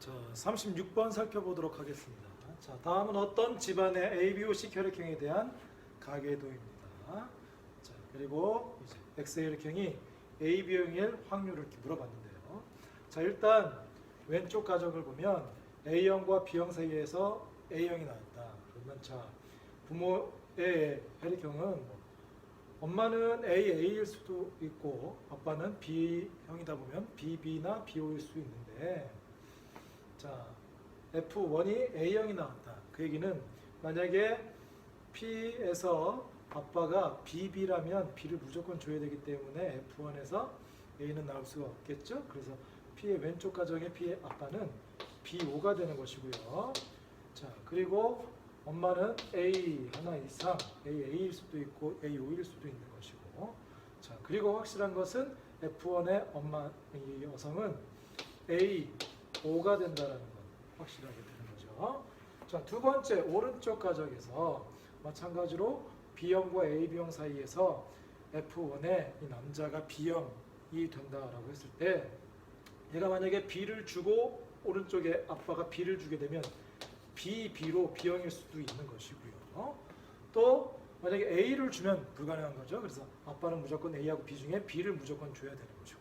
자, 36번 살펴보도록 하겠습니다. 자, 다음은 어떤 집안의 ABOC 혈액형에 대한 가계도입니다. 자, 그리고 이제 X 혈액형이 AB형일 확률을 이렇게 물어봤는데요. 자, 일단 왼쪽 가정을 보면 A형과 B형 사이에서 A형이 나왔다. 그러면 자, 부모의 혈액형은 엄마는 AA일 수도 있고 아빠는 B형이다 보면 BB나 BO일 수 있는데, 자, F1이 A형이 나왔다. 그 얘기는 만약에 P에서 아빠가 BB라면 B를 무조건 줘야 되기 때문에 F1에서 A는 나올 수가 없겠죠. 그래서 P의 왼쪽 가정의 P의 아빠는 B5가 되는 것이고요. 자, 그리고 엄마는 A 하나 이상, AA일 수도 있고 A5일 수도 있는 것이고, 자, 그리고 확실한 것은 F1의 엄마, 이 여성은 A5가 된다는 건 확실하게 되는 거죠. 자, 두 번째 오른쪽 가정에서 마찬가지로 B형과 AB형 사이에서 F1의 이 남자가 B형이 된다라고 했을 때, 얘가 만약에 B를 주고 오른쪽에 아빠가 B를 주게 되면 BB로 B형일 수도 있는 것이고요. 또 만약에 A를 주면 불가능한 거죠. 그래서 아빠는 무조건 A하고 B 중에 B를 무조건 줘야 되는 거죠.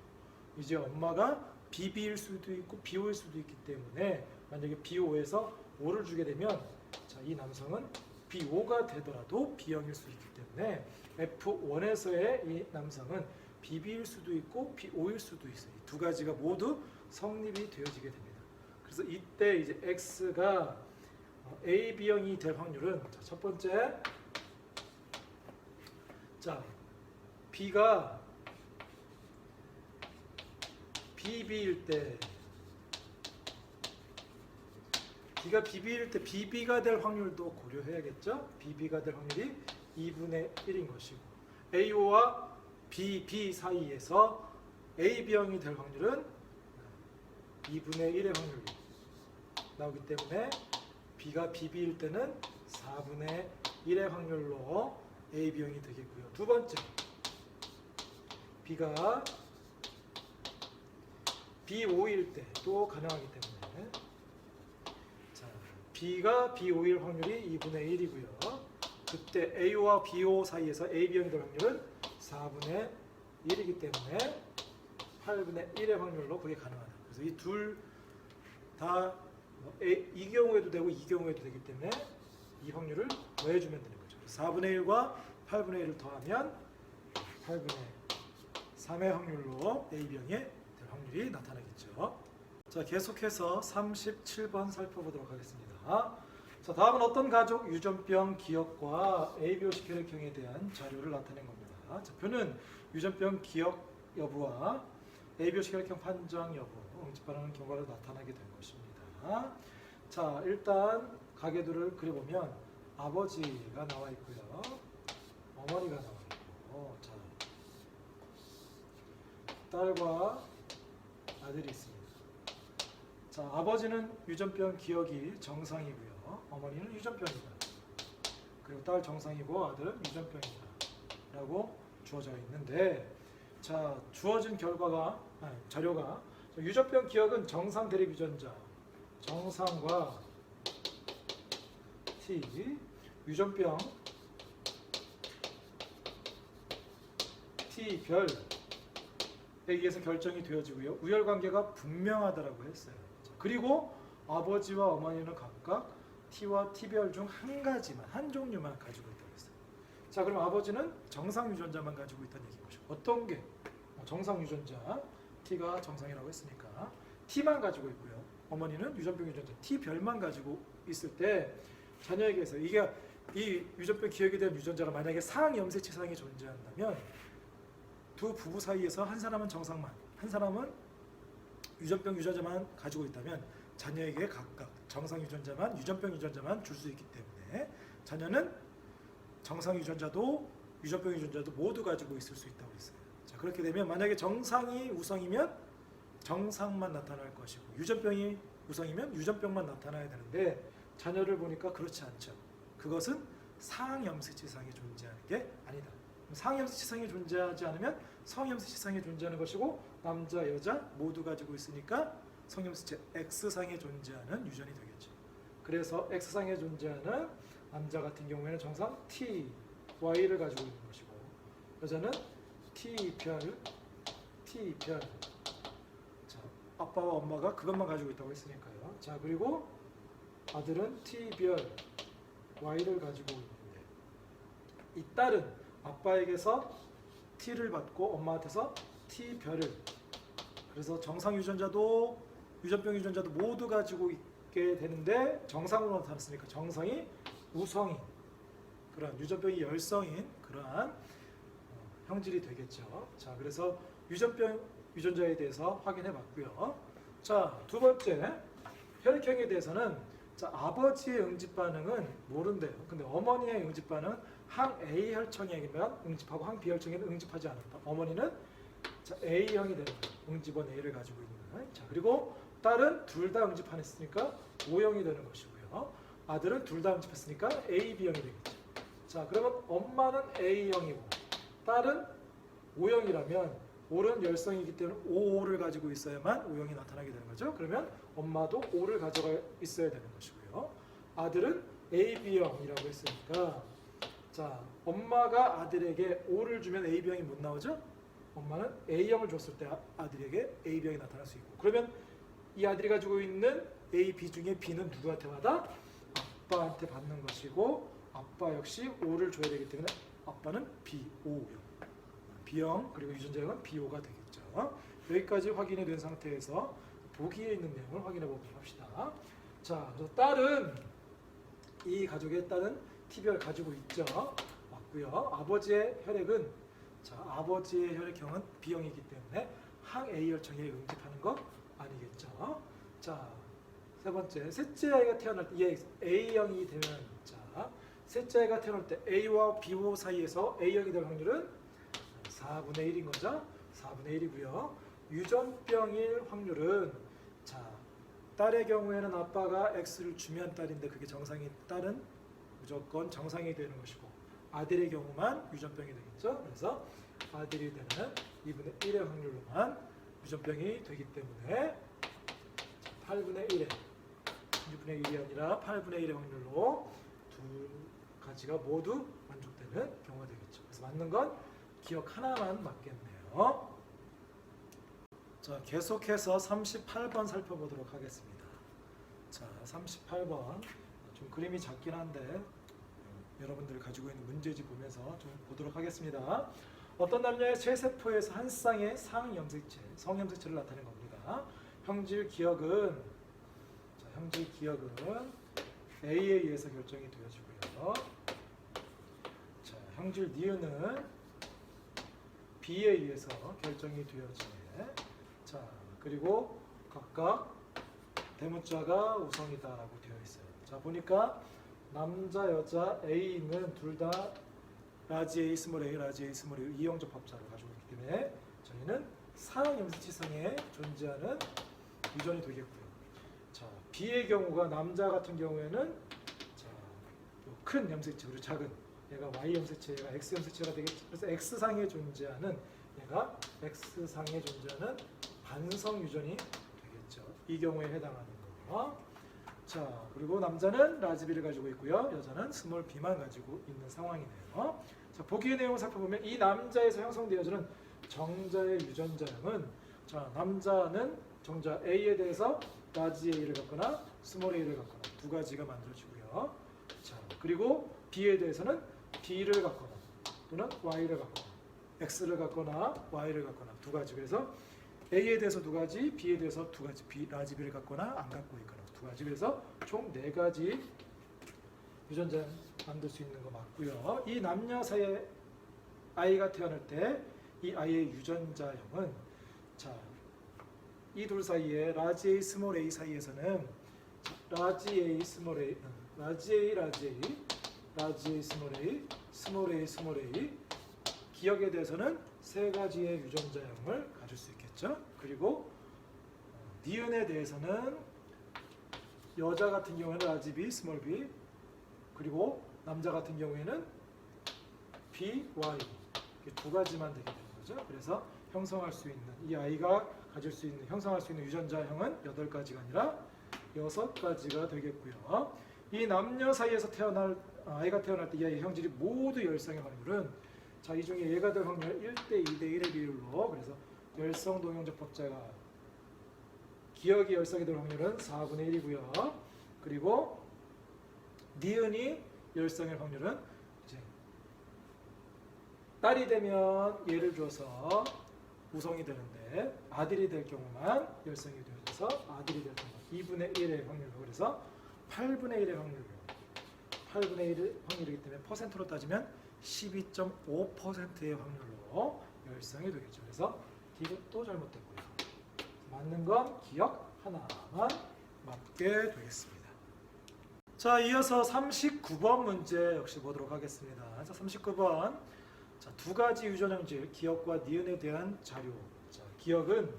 이제 엄마가 BB일 수도 있고 BO일 수도 있기 때문에 만약에 BO에서 O를 주게 되면, 자, 이 남성은 B5가 되더라도 B형일 수 있기 때문에 F1에서의 이 남성은 BB일 수도 있고 BO일 수도 있어요. 이 두 가지가 모두 성립이 되어지게 됩니다. 그래서 이때 이제 X가 AB형이 될 확률은, 자, 첫 번째, 자, B가 BB일 때, B가 BB일 때 BB가 될 확률도 고려해야겠죠. BB가 될 확률이 2분의 1인 것이고, AO와 BB 사이에서 AB형이 될 확률은 2분의 1의 확률이 나오기 때문에 B가 BB일 때는 4분의 1의 확률로 AB형이 되겠고요. 두 번째, B가 B5일 때도 가능하기 때문에, 자, B가 B5일 확률이 2분의 1이고요. 그때 A와 BO 사이에서 AB형이 될 확률은 4분의 1이기 때문에 8분의 1의 확률로 그게 가능하다. 그래서 이 둘 다 이 경우에도 되고 이 경우에도 되기 때문에 이 확률을 더해주면 되는 거죠. 4분의 1과 8분의 1을 더하면 8분의 3의 확률로 AB형이 될 확률이 나타나겠죠. 자, 계속해서 37번 살펴보도록 하겠습니다. 자, 다음은 어떤 가족 유전병 기억과 ABOC 혈액형에 대한 자료를 나타낸 겁니다. 자, 표는 유전병 기억 여부와 ABOC 혈액형 판정 여부, 응집반하는 결과를 나타나게 된 것입니다. 자, 일단 가계도를 그려보면 아버지가 나와 있고요, 어머니가 나와 있고, 자, 딸과 아들이 있습니다. 자, 아버지는 유전병 기억이 정상이고요, 어머니는 유전병이다. 그리고 딸 정상이고 아들은 유전병이다 라고 주어져 있는데, 자, 주어진 자료가 유전병 기억은 정상 대립 유전자, 정상과 T, 유전병 T별에 의해서 결정이 되어지고요, 우열관계가 분명하다라고 했어요. 자, 그리고 아버지와 어머니는 각각 T와 T별 중 한 가지만, 한 종류만 가지고 있다고 했어요. 자, 그럼 아버지는 정상 유전자만 가지고 있다는 얘기인 거죠. 어떤 게 정상 유전자, T가 정상이라고 했으니까 T만 가지고 있고요, 어머니는 유전병 유전자 T별만 가지고 있을 때 자녀에게서 이게 이 유전병 기억에 대한 유전자가 만약에 상염색체상이 존재한다면 두 부부 사이에서 한 사람은 정상만, 한 사람은 유전병 유전자만 가지고 있다면 자녀에게 각각 정상 유전자만, 유전병 유전자만 줄 수 있기 때문에 자녀는 정상 유전자도 유전병 유전자도 모두 가지고 있을 수 있다고 했어요. 자, 그렇게 되면 만약에 정상이 우성이면 정상만 나타날 것이고 유전병이 우성이면 유전병만 나타나야 되는데, 자녀를 보니까 그렇지 않죠. 그것은 상염색체상이 존재하는 게 아니다. 상염색체상이 존재하지 않으면 성염색체상이 존재하는 것이고, 남자 여자 모두 가지고 있으니까 성형수체 X상에 존재하는 유전이 되겠죠. 그래서 X상에 존재하는 남자 같은 경우에는 정상 T, Y를 가지고 있는 것이고 여자는 T별. 자, 아빠와 엄마가 그것만 가지고 있다고 했으니까요. 자, 그리고 아들은 T별 Y를 가지고 있는데 이 딸은 아빠에게서 T를 받고 엄마한테서 T별을, 그래서 정상 유전자도 유전병 유전자도 모두 가지고 있게 되는데 정상으로 나타났으니까 정상이 우성인 그러한 유전병이 열성인 그러한 형질이 되겠죠. 자, 그래서 유전병 유전자에 대해서 확인해 봤고요. 자, 두 번째 혈액형에 대해서는 자, 아버지의 응집 반응은 모른대요. 근데 어머니의 응집 반응은 항 A 혈청에만 응집하고 항 B 혈청에는 응집하지 않았다. 어머니는 자, A형이 되는 거예요. 응집원 A를 가지고 있는. 자, 그리고 딸은 둘 다 응집했으니까 O형이 되는 것이고요. 아들은 둘 다 응집했으니까 A, B형이 되겠죠. 자, 그러면 엄마는 A형이고 딸은 O형이라면 O는 열성이기 때문에 O를 가지고 있어야만 O형이 나타나게 되는 거죠. 그러면 엄마도 O를 가져가 있어야 되는 것이고요. 아들은 A, B형이라고 했으니까 자, 엄마가 아들에게 O를 주면 A, B형이 못 나오죠? 엄마는 A형을 줬을 때 아들에게 A, B형이 나타날 수 있고 그러면 이 아들이 가지고 있는 A, B 중에 B는 누구한테 받아? 아빠한테 받는 것이고 아빠 역시 O를 줘야 되기 때문에 아빠는 B, O형 B형 그리고 유전자형은 BO가 되겠죠. 여기까지 확인이 된 상태에서 보기에 있는 내용을 확인해 보도록 합시다. 자, 그래서 딸은 이 가족의 딸은 T별 가지고 있죠. 맞고요. 아버지의 혈액은 자, 아버지의 혈액형은 B형이기 때문에 항 A 혈청에 응집하는 거 아니겠죠. 자, 세 번째 셋째 아이가 태어날 때 A형이 되면 자, 셋째 아이가 태어날 때 A와 B호 사이에서 A형이 될 확률은 4분의 1인 거죠. 4분의 1이고요. 유전병일 확률은 자, 딸의 경우에는 아빠가 X를 주면 딸인데 그게 정상이 딸은 무조건 정상이 되는 것이고 아들의 경우만 유전병이 되겠죠. 그래서 아들이 되는 2분의 1의 확률로만 유전병이 되기 때문에 8분의 1의 6분의 1이 아니라 8분의 1의 확률로 두 가지가 모두 만족되는 경우가 되겠죠. 그래서 맞는 건 기억 하나만 맞겠네요. 자, 계속해서 38번 살펴보도록 하겠습니다. 자, 38번 좀 그림이 작긴 한데 여러분들 가지고 있는 문제집 보면서 좀 보도록 하겠습니다. 어떤 남녀의 쇠세포에서 한 쌍의 상염색체, 성염색체를 나타낸 겁니다. 형질 기억은 자, 형질 기억은 A에 의해서 결정이 되어지고요. 자, 형질 니은은 B에 의해서 결정이 되어지네. 자, 그리고 각각 대문자가 우성이다라고 되어 있어요. 자, 보니까 남자, 여자 A는 둘 다 라지 A, 스몰 A, 라지 A, 스몰 A 이형 접합자를 가지고 있기 때문에 저희는 상염색체성에 존재하는 유전이 되겠고요. 자, B의 경우가 남자 같은 경우에는 자, 큰 염색체 그리고 작은 얘가 Y 염색체, 얘가 X 염색체가 되겠죠. 그래서 X상에 존재하는 얘가 X상에 존재하는 반성 유전이 되겠죠. 이 경우에 해당하는 거. 자, 그리고 남자는 라지 B를 가지고 있고요. 여자는 스몰 B만 가지고 있는 상황이네요. 자, 보기의 내용을 살펴보면 이 남자에서 형성되어지는 정자의 유전자형은 자, 남자는 정자 A에 대해서 라지 A를 갖거나 스몰 A를 갖거나 두 가지가 만들어지고요. 자, 그리고 B에 대해서는 B를 갖거나 또는 Y를 갖거나 X를 갖거나 Y를 갖거나 두 가지. 그래서 A에 대해서 두 가지, B에 대해서 두 가지, 라지 B를 갖거나 안 갖고 있거나 두 가지. 그래서 총 네 가지 유전자 만들 수 있는 거 맞고요. 이 남녀 사이에 아이가 태어날 때 이 아이의 유전자형은 자, 이 둘 사이에 라지 A, 스몰 A 사이에서는 라지 A, 스몰 A, 라지 A, 라지 A, 라지 A, 스몰 A, 스몰 A, 스몰 A 기억에 대해서는 세 가지의 유전자형을 가질 수 있겠죠. 그리고 니은에 대해서는 여자 같은 경우에는 라지 B, 스몰 B 그리고 남자 같은 경우에는 B, Y 이렇게 두 가지만 되게 되는 거죠. 그래서 형성할 수 있는 이 아이가 가질 수 있는 형성할 수 있는 유전자형은 8가지가 아니라 6가지가 되겠고요. 이 남녀 사이에서 아이가 태어날 때 이 아이의 형질이 모두 열성의 확률은 자, 이 중에 얘가 될 확률 1대 2대 1의 비율로 그래서 열성 동형접합자가 기억이 열성이 될 확률은 4분의 1이고요. 그리고 니은이 열성일 확률은 이제 딸이 되면 얘를 줘서 우성이 되는데 아들이 될 경우만 열성이 되어져서 아들이 될 경우 2분의 1의 확률로 그래서 8분의 1의 확률로 8분의 1의 확률이기 때문에 퍼센트로 따지면 12.5%의 확률로 열성이 되겠죠. 그래서 D도 잘못됐고요. 맞는 건 기억 하나만 맞게 되겠습니다. 자, 이어서 39번 문제 역시 보도록 하겠습니다. 자, 39번. 자, 두 가지 유전형질 기억과 니은에 대한 자료. 자, 기억은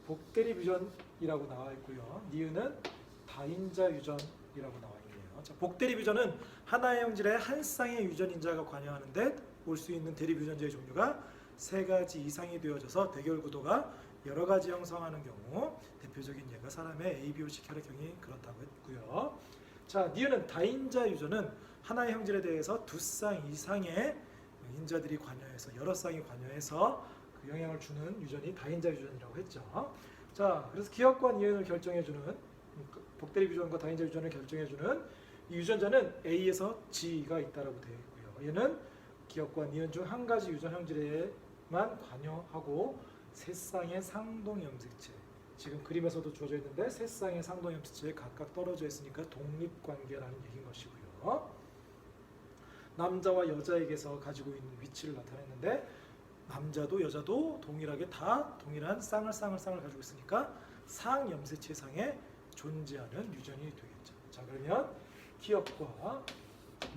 복대립 유전이라고 나와 있고요. 니은은 다인자 유전이라고 나와 있네요. 자, 복대립 유전은 하나의 형질에 한 쌍의 유전인자가 관여하는데 올 수 있는 대립 유전자의 종류가 3가지 이상이 되어져서 대결 구도가 여러 가지 형성하는 경우 대표적인 예가 사람의 ABO식 혈액형이 그렇다고 했고요. 자, 니은은 다인자 유전은 하나의 형질에 대해서 2쌍 이상의 인자들이 관여해서 여러 쌍이 관여해서 그 영향을 주는 유전이 다인자 유전이라고 했죠. 자, 그래서 기억과 니은을 결정해주는 복대립 유전과 다인자 유전을 결정해주는 이 유전자는 A에서 G가 있다라고 되어 있고요. 얘는 기억과 니은 중 한 가지 유전 형질에만 관여하고 3쌍의 상동 염색체. 지금 그림에서도 주어져 있는데 3쌍의 상동 염색체에 각각 떨어져 있으니까 독립관계라는 얘기인 것이고요. 남자와 여자에게서 가지고 있는 위치를 나타냈는데 남자도 여자도 동일하게 다 동일한 쌍을 가지고 있으니까 상염색체상에 존재하는 유전이 되겠죠. 자, 그러면 기억과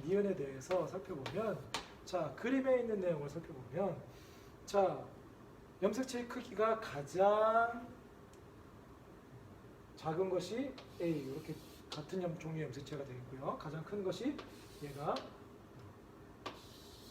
니은에 대해서 살펴보면 자, 그림에 있는 내용을 살펴보면 자, 염색체의 크기가 가장 작은 것이 A 이렇게 같은 종류의 염색체가 되겠고요. 가장 큰 것이 얘가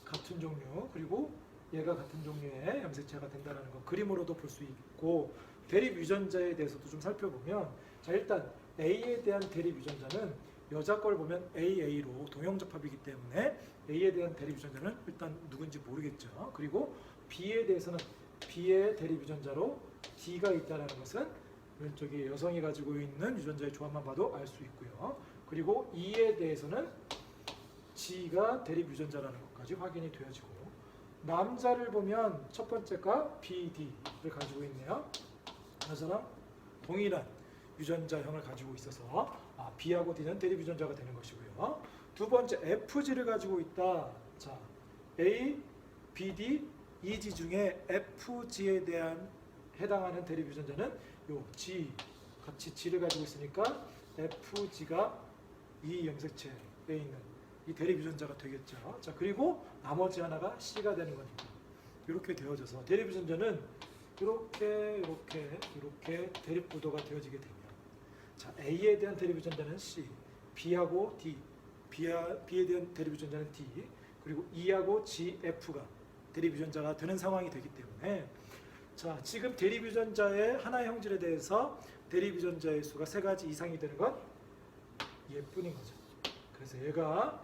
같은 종류 그리고 얘가 같은 종류의 염색체가 된다는 거 그림으로도 볼 수 있고 대립 유전자에 대해서도 좀 살펴보면 자, 일단 A에 대한 대립 유전자는 여자 걸 보면 AA로 동형접합이기 때문에 A에 대한 대립 유전자는 일단 누군지 모르겠죠. 그리고 B에 대해서는 B의 대립 유전자로 D가 있다는 것은 왼쪽에 여성이 가지고 있는 유전자의 조합만 봐도 알 수 있고요. 그리고 E에 대해서는 G가 대립 유전자라는 것까지 확인이 되어지고 남자를 보면 첫 번째가 BD를 가지고 있네요. 여자랑 동일한 유전자형을 가지고 있어서 B하고 D는 대립 유전자가 되는 것이고요. 두 번째 FG를 가지고 있다. 자, A, BD, EG 중에 FG에 대한 해당하는 대립 유전자는 요 G 같이 G를 가지고 있으니까 FG가 이 염색체에 있는 이 대립 유전자가 되겠죠. 자, 그리고 나머지 하나가 C가 되는 거니까 이렇게 되어져서 대립 유전자는 이렇게 대립 구도가 되어지게 되면 자, A에 대한 대립 유전자는 C, B하고 D, B에 대한 대립 유전자는 D, 그리고 E하고 G, F가 대립 유전자가 되는 상황이 되기 때문에 자, 지금 대립 유전자의 하나의 형질에 대해서 대립 유전자의 수가 3가지 이상이 되는 건 얘뿐인 거죠. 그래서 얘가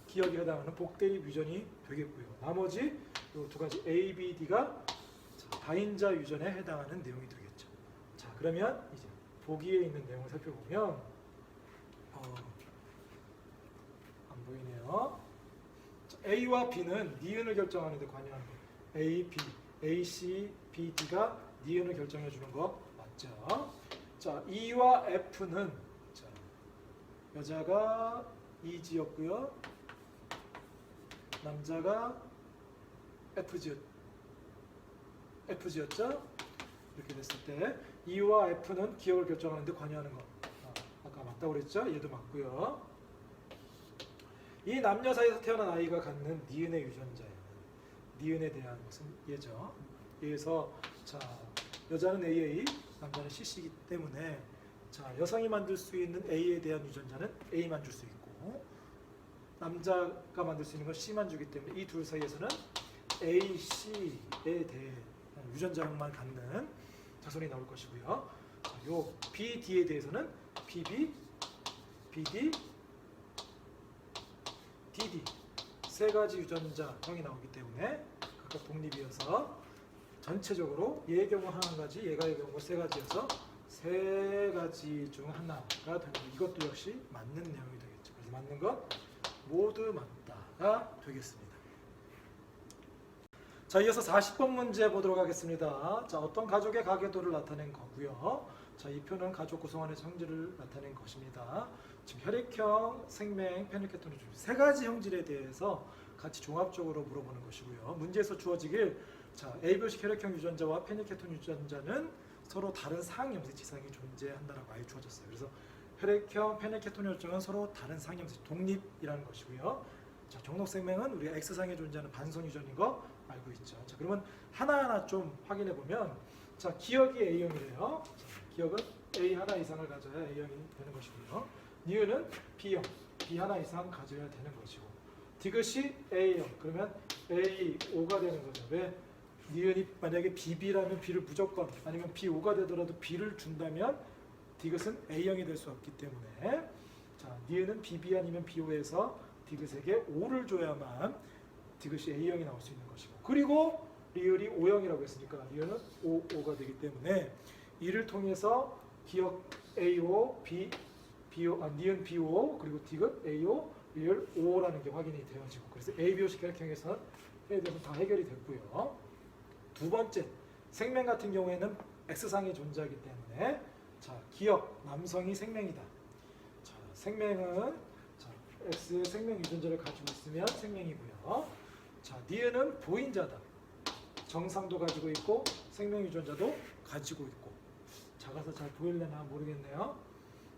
기억에 해당하는 복대립 유전이 되겠고요. 나머지 이 두 가지 A, B, D가 다인자 유전에 해당하는 내용이 되겠죠. 자, 그러면 이제 보기에 있는 내용을 살펴보면 안 보이네요. 자, A와 B는 니은을 결정하는 데 관여하는 거. A, B, A, C, B, D가 니은을 결정해 주는 거 맞죠? 자, E와 F는 자, 여자가 EG였고요. 남자가 FG였죠? 이렇게 됐을 때 E와 F는 기억을 결정하는 데 관여하는 거. 아까 맞다고 그랬죠? 얘도 맞고요. 이 남녀 사이에서 태어난 아이가 갖는 니은의 유전자예요. 니은에 대한 것은 얘죠. 얘에서 자, 여자는 AA, 남자는 CC이기 때문에 자, 여성이 만들 수 있는 A에 대한 유전자는 A만 줄 수 있고 남자가 만들 수 있는 건 C만 주기 때문에 이 둘 사이에서는 A, C에 대해 유전자형만 갖는 자손이 나올 것이고요. 자, 요 BD에 대해서는 BB, BD, DD 세 가지 유전자형이 나오기 때문에 각각 독립이어서 전체적으로 얘의 경우 한 가지, 얘가의 경우 세 가지여서 세 가지 중 하나가 되는 이것도 역시 맞는 내용이 되겠죠. 그래서 맞는 것 모두 맞다가 되겠습니다. 자, 이어서 40번 문제 보도록 하겠습니다. 자, 어떤 가족의 가계도를 나타낸 거고요. 자, 이 표는 가족 구성원의 성질을 나타낸 것입니다. 지금 혈액형, 생명, 페니케톤의 세 가지 형질에 대해서 같이 종합적으로 물어보는 것이고요. 문제에서 주어지길 자, ABO식 혈액형 유전자와 페니케톤 유전자는 서로 다른 상형성 지상이 존재한다라고 아예 주어졌어요. 그래서 혈액형, 페니케톤 유전자는 서로 다른 상형성 독립이라는 것이고요. 자, 종록생명은 우리가 X상에 존재하는 반선 유전인 거 알고 있죠. 자, 그러면 하나하나 좀 확인해 보면 자, 기억이 A형이래요. 자, 기억은 A 하나 이상을 가져야 A형이 되는 것이고요. 니은은 B형, B 하나 이상 가져야 되는 것이고 디귿이 A형, 그러면 A5가 되는 거죠. 왜? 니은이 만약에 BB라면 B를 무조건 아니면 B5가 되더라도 B를 준다면 디귿은 A형이 될 수 없기 때문에 자, 니은은 BB 아니면 B5에서 디귿에게 5를 줘야만 디귿이 A형이 나올 수 있는 것이고 그리고 리을이 O형이라고 했으니까 리을은 5가 되기 때문에 이를 통해서 기억 A5, B5, 니은 B5 그리고 디귿 A5, 리을 5라는 게 확인이 되어지고 그래서 ABO식 혈액형에서는 해외에서 다 해결이 됐고요. 두 번째, 생명 같은 경우에는 X상이 존재하기 때문에 자, 기억, 남성이 생명이다. 자, 생명은 자, X의 생명 유전자를 가지고 있으면 생명이고요. 자, 니은은 보인자다. 정상도 가지고 있고 생명 유전자도 가지고 있고 작아서 잘 보일려나 모르겠네요.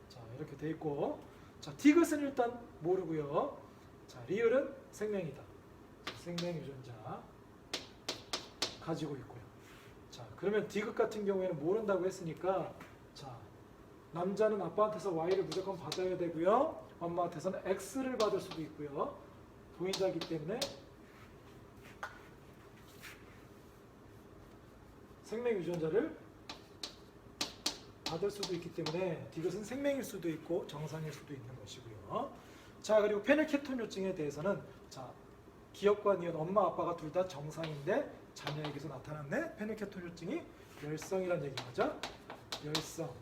자, 이렇게 돼 있고 자, 디귿은 일단 모르고요. 자, 리을은 생명이다. 자, 생명 유전자 가지고 있고요. 자, 그러면 디귿 같은 경우에는 모른다고 했으니까 자, 남자는 아빠한테서 Y를 무조건 받아야 되고요. 엄마한테서는 X를 받을 수도 있고요. 보인자이기 때문에 생명 유전자를 받을 수도 있기 때문에 디귿은 생명일 수도 있고 정상일 수도 있는 것이고요. 자, 그리고 페닐케톤 요증에 대해서는 자, 기억과 니은 엄마 아빠가 둘 다 정상인데 자녀에게서 나타났네. 페닐케톤 요증이 열성이라는 얘기인 거죠. 열성.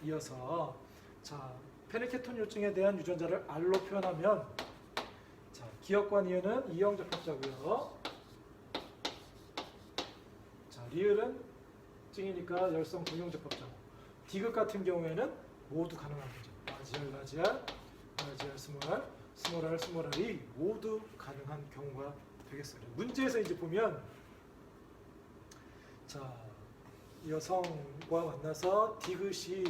이어서 자, 페닐케톤 요증에 대한 유전자를 R로 표현하면 자, 기억과 니은은 이형적 합자고요. 자, 리을은 증이니까 열성 동형적 합자고 디귿 같은 경우에는 모두 가능한 거죠. 라지알, 스몰알이 모두 가능한 경우가 되겠어요. 문제에서 이제 보면 자, 여성과 만나서 디귿이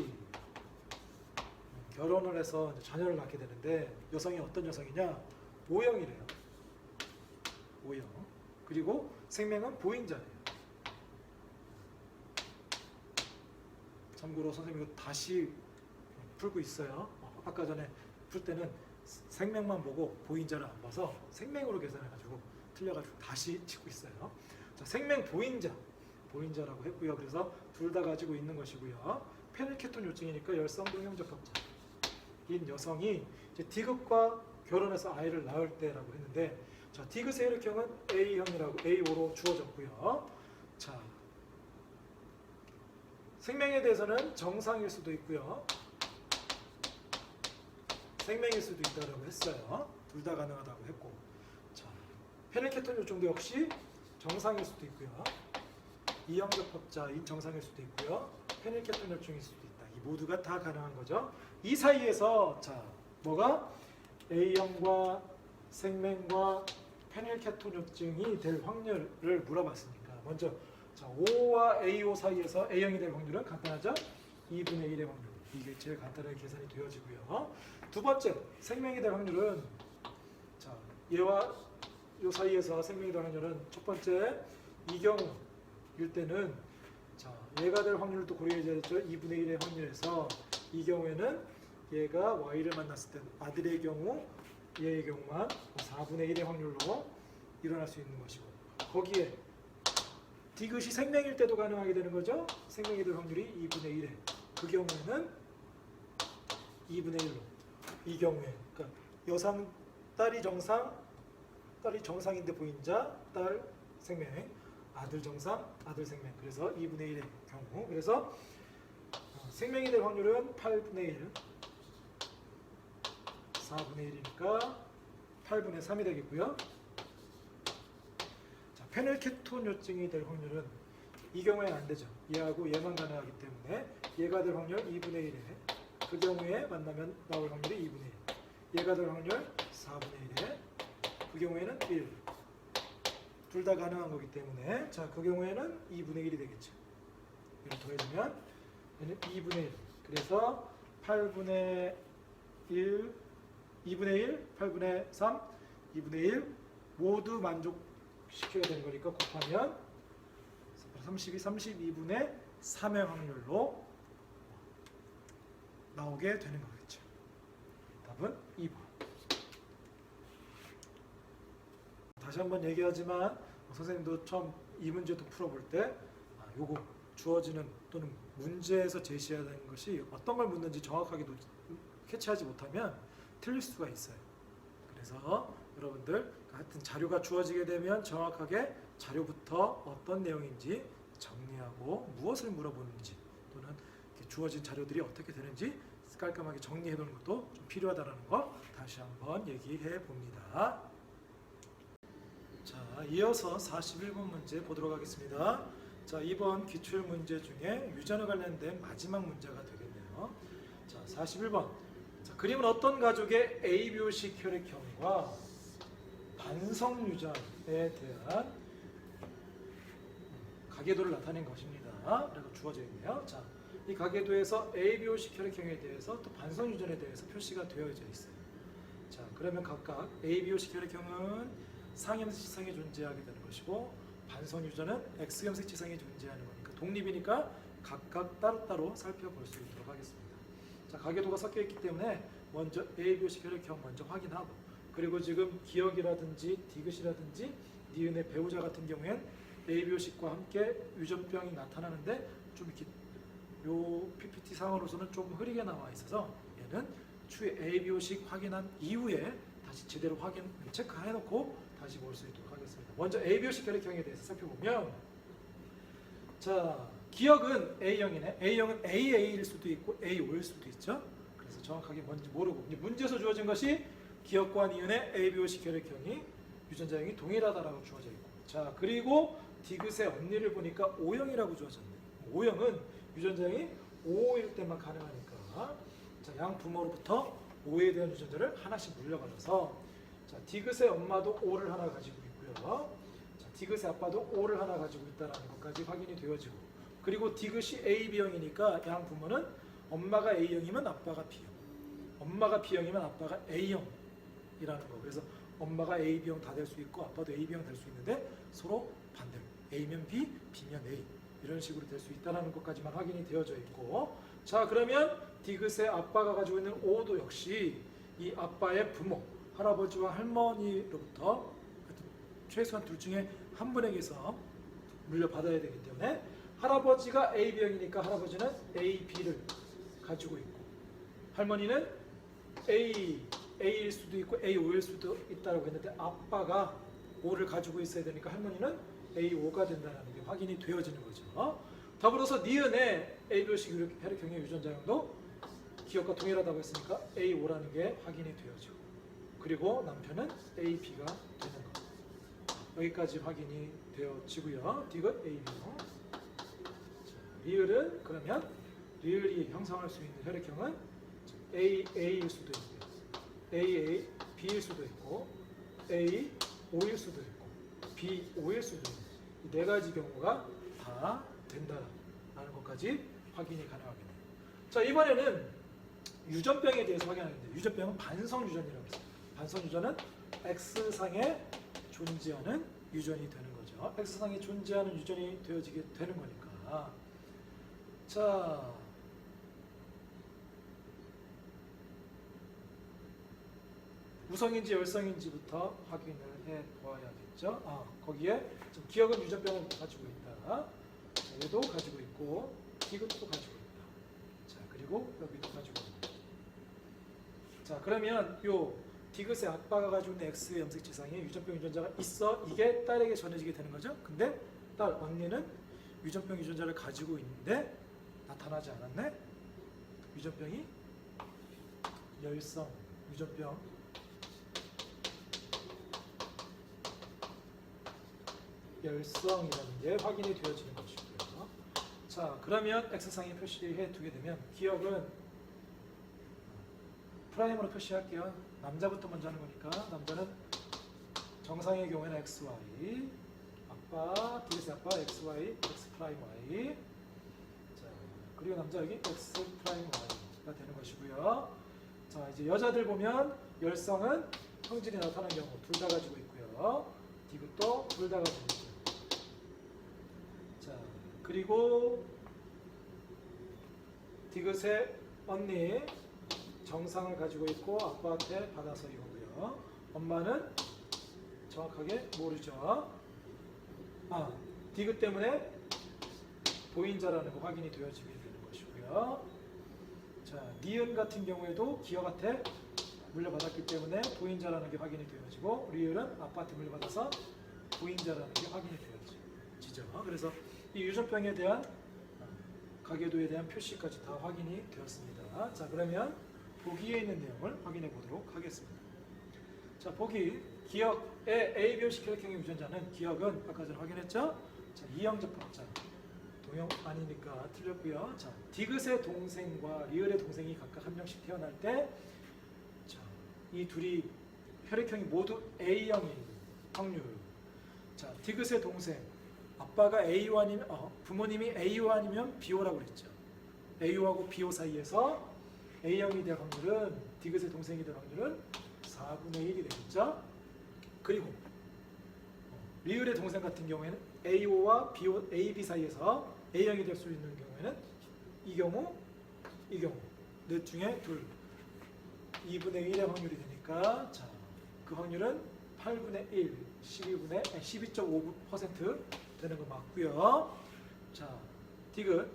결혼을 해서 자녀를 낳게 되는데 여성이 어떤 여성이냐? O형이래요. O형. 그리고 생명은 보인자래요. 참고로 선생님 이거 다시 풀고 있어요. 아까 전에 풀 때는 생명만 보고 보인자를 안 봐서 생명으로 계산해가지고 틀려가지고 다시 찍고 있어요. 자, 생명 보인자라고 했고요. 그래서 둘 다 가지고 있는 것이고요. 페닐케톤 요증이니까 열성 동형적 합자인 여성이 이제 디귿과 결혼해서 아이를 낳을 때라고 했는데 자, 디귿의 혈액형은 A형이라고 A5로 주어졌고요. 자, 생명에 대해서는 정상일 수도 있고요. 생명일 수도 있다고 했어요. 둘 다 가능하다고 했고 자, 페닐케톤 요증도 역시 정상일 수도 있고요. 이형적 합자인 정상일 수도 있고요. 페닐케톤 요증일 수도 있다. 이 모두가 다 가능한 거죠. 이 사이에서 자, 뭐가 A형과 생명과 페닐케톤 요증이 될 확률을 물어봤으니까 먼저 자, O와 A5 사이에서 A형이 될 확률은 간단하죠? 2분의 1의 확률. 이게 제일 간단하게 계산이 되어지고요. 두 번째, 생명이 될 확률은 자, 얘와 요 사이에서 생명이 될 확률은 첫 번째 이 경우일 때는 자, 얘가 될 확률을 또 고려해야죠. 2분의 1의 확률에서 이 경우에는 얘가 Y를 만났을 때 아들의 경우 얘의 경우만 4분의 1의 확률로 일어날 수 있는 것이고 거기에 디귿이 생명일 때도 가능하게 되는 거죠. 생명이 될 확률이 2분의 1에 그 경우에는 2분의 1로 이 경우에 그러니까 여상 딸이 정상인데 부인자 딸 생명 아들 정상 아들 생명 그래서 2분의 1의 경우 그래서 생명이 될 확률은 8분의 1 4분의 1이니까 8분의 3이 되겠고요. 자, 페닐케톤 요증이 될 확률은 이 경우에는 안 되죠. 얘하고 얘만 가능하기 때문에 얘가 될 확률 2분의 1에 그 경우에 만나면 나올 확률이 2분의 1 얘가 될 확률 4분의 1에 그 경우에는 1 둘 다 가능한 거기 때문에 자, 그 경우에는 2분의 1이 되겠죠. 이걸 더해주면 얘는 2분의 1 그래서 8분의 1 2분의 1, 8분의 3, 2분의 1 모두 만족시켜야 되는 거니까 곱하면 32분의 3의 확률로 나오게 되는 거겠죠. 답은 2번. 다시 한번 얘기하지만 선생님도 처음 이 문제도 풀어볼 때 요거 주어지는 또는 문제에서 제시해야 되는 것이 어떤 걸 묻는지 정확하게 캐치하지 못하면 틀릴 수가 있어요. 그래서 여러분들 하여튼 자료가 주어지게 되면 정확하게 자료부터 어떤 내용인지 정리하고 무엇을 물어보는지 또는 주어진 자료들이 어떻게 되는지 깔끔하게 정리해 놓는 것도 좀 필요하다는 거 다시 한번 얘기해 봅니다. 자, 이어서 41번 문제 보도록 하겠습니다. 자, 이번 기출 문제 중에 유전에 관련된 마지막 문제가 되겠네요. 자, 41번. 자, 그림은 어떤 가족의 ABO식 혈액형과 반성 유전에 대한 가계도를 나타낸 것입니다. 라고 주어져 있네요. 자, 이 가계도에서 ABO식 혈액형에 대해서 또 반성 유전에 대해서 표시가 되어져 있어요. 자, 그러면 각각 ABO식 혈액형은 상염색 지상에 존재하게 되는 것이고 반성 유전은 X염색 지상에 존재하는 거니까 독립이니까 각각 따로따로 살펴볼 수 있도록 하겠습니다. 자, 가계도가 섞여 있기 때문에 먼저 ABO식 혈액형 먼저 확인하고 그리고 지금 기억이라든지 디귿이라든지 니은의 배우자 같은 경우엔 ABO식과 함께 유전병이 나타나는데 좀 이렇게 요 PPT 상으로서는 좀 흐리게 나와 있어서 얘는 추후에 ABO식 확인한 이후에 다시 제대로 체크해 놓고 다시 볼 수 있도록 하겠습니다. 먼저 ABO식 혈액형에 대해서 살펴보면 자, 기억은 A형이네. A형은 AA일 수도 있고 AO일 수도 있죠. 그래서 정확하게 뭔지 모르고 문제에서 주어진 것이 기억과 니은의 ABO식 혈액형이 유전자형이 동일하다라고 주어져 있고 자, 그리고 디귿의 언니를 보니까 O형이라고 주어졌네. O형은 유전자형이 O일 때만 가능하니까 자, 양 부모로부터 O에 대한 유전자를 하나씩 물려받아서 자, 디귿의 엄마도 O를 하나 가지고 있고요. 자, 디귿의 아빠도 O를 하나 가지고 있다는 것까지 확인이 되어지고 그리고 디귿이 AB형이니까 양 부모는 엄마가 A형이면 아빠가 B형 엄마가 B형이면 아빠가 A형이라는 거 그래서 엄마가 AB형 다 될 수 있고 아빠도 AB형 될 수 있는데 서로 반대로 A면 B, B면 A 이런 식으로 될 수 있다는 것까지만 확인이 되어져 있고 자 그러면 디귿의 아빠가 가지고 있는 O도 역시 이 아빠의 부모 할아버지와 할머니로부터 최소한 둘 중에 한 분에게서 물려받아야 되기 때문에 할아버지가 AB형이니까 할아버지는 AB를 가지고 있고 할머니는 A일 수도 있고 AO일 수도 있다고 했는데 아빠가 O를 가지고 있어야 되니까 할머니는 AO가 된다는 게 확인이 되어지는 거죠. 더불어서 니은의 ABO식 혈액형의 유전자형도 기억과 동일하다고 했으니까 AO라는 게 확인이 되어지고 그리고 남편은 AB가 되는 거 여기까지 확인이 되어지고요. 디귿 AB형 리을은 그러면 리을이 형성할 수 있는 혈액형은 AA일 수도 있고요. AA, B일 수도 있고 A, O일 수도 있고 B, O일 수도 있고 이 네 가지 경우가 다 된다라는 것까지 확인이 가능하겠네요. 자, 이번에는 유전병에 대해서 확인하는데 유전병은 반성 유전이라고 했어요. 반성 유전은 X상에 존재하는 유전이 되는 거죠. X상에 존재하는 유전이 되어지게 되는 거니까 자, 우성인지 열성인지부터 확인을 해 보아야겠죠. 거기에 지금 기억은 유전병을 가지고 있다. 자, 얘도 가지고 있고 디귿도 가지고 있다. 자, 그리고 여기도 가지고 있다. 자, 그러면 요 디귿의 아빠가 가지고 있는 X 염색 지상에 유전병 유전자가 있어. 이게 딸에게 전해지게 되는 거죠. 근데 딸 언니는 유전병 유전자를 가지고 있는데 나타나지 않았네. 유전병이 열성 유전병 열성이라는 게 확인이 되어지는 것이고요. 자, 그러면 X상에 표시해 두게 되면 기억은 프라임으로 표시할게요. 남자부터 먼저 하는 거니까 남자는 정상의 경우에는 XY 아빠, 디귿의 아빠 XY, X 프라임 Y. 자, 그리고 남자 여기 X 프라임 Y가 되는 것이고요. 자, 이제 여자들 보면 열성은 성질이 나타나는 경우 둘 다 가지고 있고요. 디귿도 둘 다 가지고 있고요. 자, 그리고 디귿의 언니 정상을 가지고 있고 아빠한테 받아서 이거고요. 엄마는 정확하게 모르죠. 디귿 때문에 보인자라는 거 확인이 되어지게 되는 것이고요. 자, 니은 같은 경우에도 기억한테 물려받았기 때문에 보인자라는 게 확인이 되어지고 리을은 아빠한테 물려받아서 보인자라는 게 확인이 되어지죠. 그래서 이 유전병에 대한 가계도에 대한 표시까지 다 확인이 되었습니다. 자, 그러면 보기에 있는 내용을 확인해 보도록 하겠습니다. 자, 보기 기억의 ABOC 혈액형의 유전자는 기억은 아까 전에 확인했죠? 자, 이형접합자 동형 아니니까 틀렸고요. 자, 디귿의 동생과 리을의 동생이 각각 한 명씩 태어날 때, 자, 이 둘이 혈액형이 모두 A형인 확률. 자, 디귿의 동생 아빠가 A호 아니면 부모님이 A호 아니면 B호라고 그랬죠. A호하고 B호 사이에서 A형이 될 확률은 디귿의 동생이 될 확률은 4분의 1이 되겠죠. 그리고 리을의 동생 같은 경우에는 A호와 B호, AB 사이에서 A형이 될 수 있는 경우에는 이 경우 넷 중에 둘 2분의 1의 확률이 되니까 자, 그 확률은 8분의 1, 12.5% 되는 거 맞고요. 자, 디귿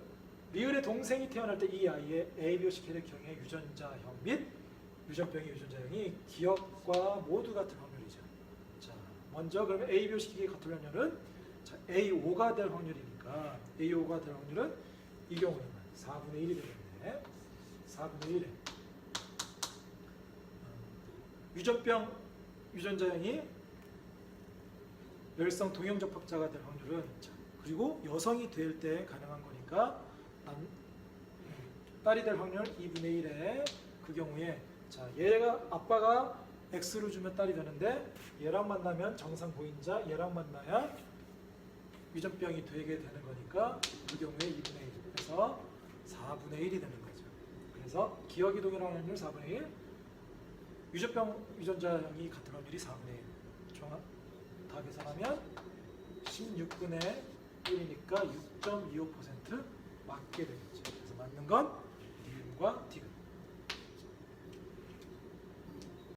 리을의 동생이 태어날 때 이 아이의 ABOC 혈액형의 유전자형 및 유전병의 유전자형이 기억과 모두 같은 확률이죠. 자, 먼저 그러면 ABOC가 같은 확률은 자, A5가 될 확률이니까 A5가 될 확률은 이 경우에는 4분의 1이 되겠네. 4분의 1에 유전병 유전자형이 열성 동형접합자가 될 확률은 자, 그리고 여성이 될 때 가능한 거니까 딸이 될 확률 2분의 1에 그 경우에 자, 얘가 아빠가 X를 주면 딸이 되는데 얘랑 만나면 정상 보인자, 얘랑 만나야 유전병이 되게 되는 거니까 그 경우에 2분의 1 그래서 4분의 1이 되는 거죠. 그래서 기억 이동이라는 확률 4분의 1, 유전병 유전자형이 같은 확률이 4분의 1. 다 계산하면 16분의 1이니까 6.25% 맞게 되겠죠. 그래서 맞는 건 니은과 디귿.